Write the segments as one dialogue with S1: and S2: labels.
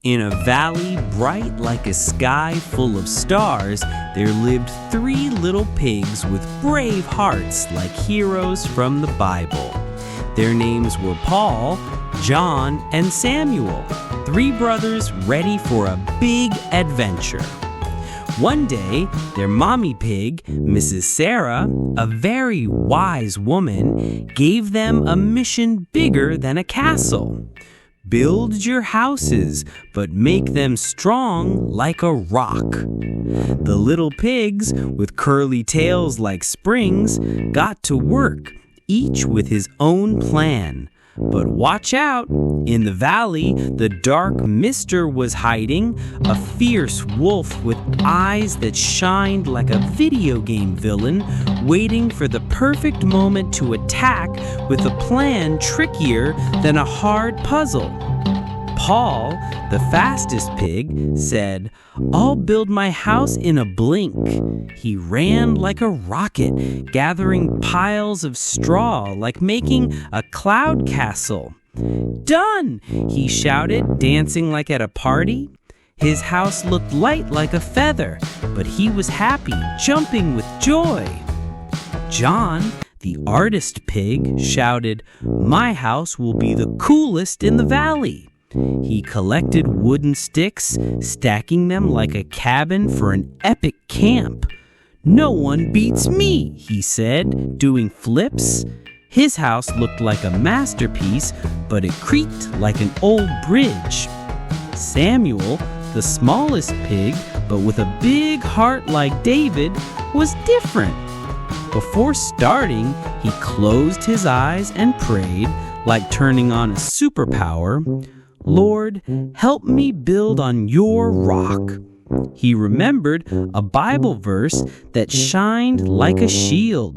S1: In a valley bright like a sky full of stars, there lived 3 little pigs with brave hearts like heroes from the Bible. Their names were Paul, John, and Samuel, 3 brothers ready for a big adventure. One day, their mommy pig, Mrs. Sarah, a very wise woman, gave them a mission bigger than a castle. Build your houses, but make them strong like a rock. The little pigs, with curly tails like springs, got to work, each with his own plan. But watch out! In the valley, the dark mister was hiding, a fierce wolf with eyes that shined like a video game villain, waiting for the perfect moment to attack with a plan trickier than a hard puzzle. Paul, the fastest pig, said, "I'll build my house in a blink." He ran like a rocket, gathering piles of straw like making a cloud castle. "Done!" he shouted, dancing like at a party. His house looked light like a feather, but he was happy, jumping with joy. John, the artist pig, shouted, "My house will be the coolest in the valley." He collected wooden sticks, stacking them like a cabin for an epic camp. "No one beats me," he said, doing flips. His house looked like a masterpiece, but it creaked like an old bridge. Samuel, the smallest pig, but with a big heart like David, was different. Before starting, he closed his eyes and prayed, like turning on a superpower. "Lord, help me build on your rock." He remembered a Bible verse that shined like a shield.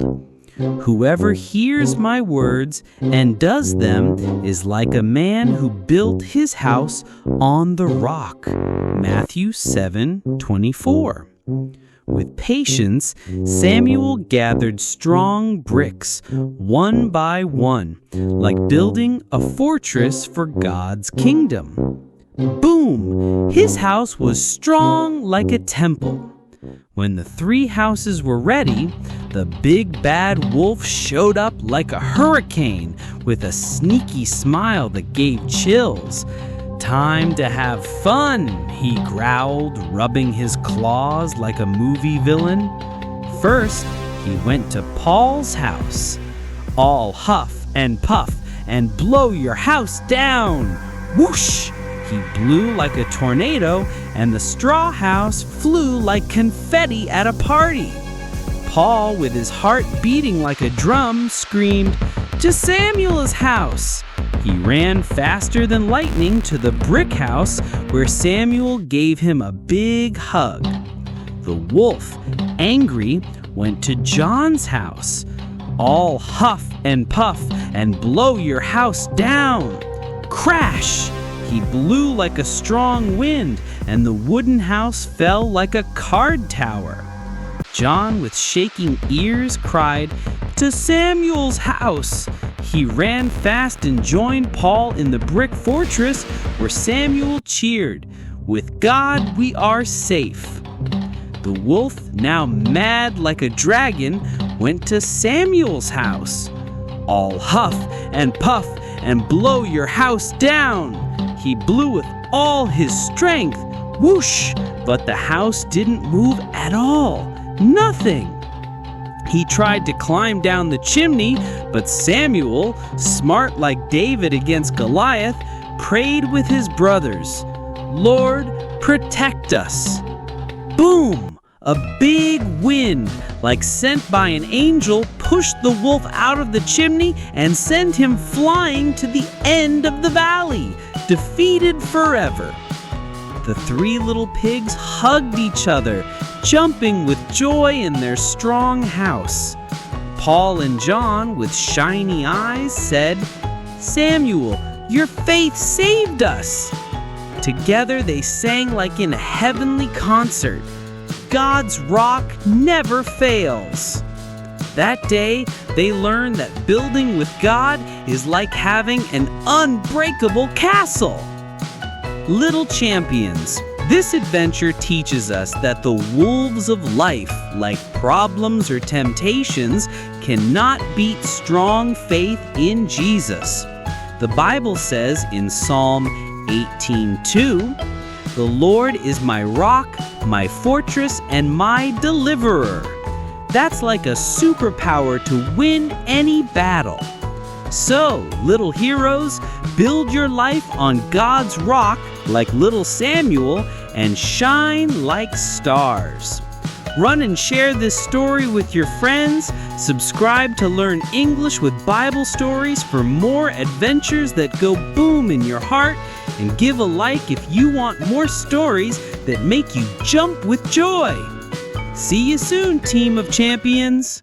S1: "Whoever hears my words and does them is like a man who built his house on the rock." Matthew 7:24. With patience, Samuel gathered strong bricks, one by one, like building a fortress for God's kingdom. Boom! His house was strong like a temple. When the 3 houses were ready, the big bad wolf showed up like a hurricane with a sneaky smile that gave chills. "Time to have fun," he growled, rubbing his claws like a movie villain. First, he went to Paul's house. "All huff and puff and blow your house down." Whoosh! He blew like a tornado, and the straw house flew like confetti at a party. Paul, with his heart beating like a drum, screamed, "To Samuel's house!" He ran faster than lightning to the brick house where Samuel gave him a big hug. The wolf, angry, went to John's house. "All huff and puff and blow your house down." Crash! He blew like a strong wind, and the wooden house fell like a card tower. John, with shaking ears, cried, "To Samuel's house!" He ran fast and joined Paul in the brick fortress where Samuel cheered, "With God we are safe." The wolf, now mad like a dragon, went to Samuel's house. "All huff and puff and blow your house down." He blew with all his strength. Whoosh! But the house didn't move at all. Nothing. He tried to climb down the chimney, but Samuel, smart like David against Goliath, prayed with his brothers, "Lord, protect us." Boom! A big wind, like sent by an angel, pushed the wolf out of the chimney and sent him flying to the end of the valley, defeated forever. The 3 little pigs hugged each other, jumping with joy in their strong house. Paul and John, with shiny eyes, said, "Samuel, your faith saved us." Together they sang like in a heavenly concert. God's rock never fails. That day, they learned that building with God is like having an unbreakable castle. Little Champions. This adventure teaches us that the wolves of life, like problems or temptations, cannot beat strong faith in Jesus. The Bible says in Psalm 18:2, "The Lord is my rock, my fortress, and my deliverer." That's like a superpower to win any battle. So, little heroes, build your life on God's rock like little Samuel and shine like stars. Run and share this story with your friends. Subscribe to learn English with Bible stories for more adventures that go boom in your heart. And give a like if you want more stories that make you jump with joy. See you soon, team of champions.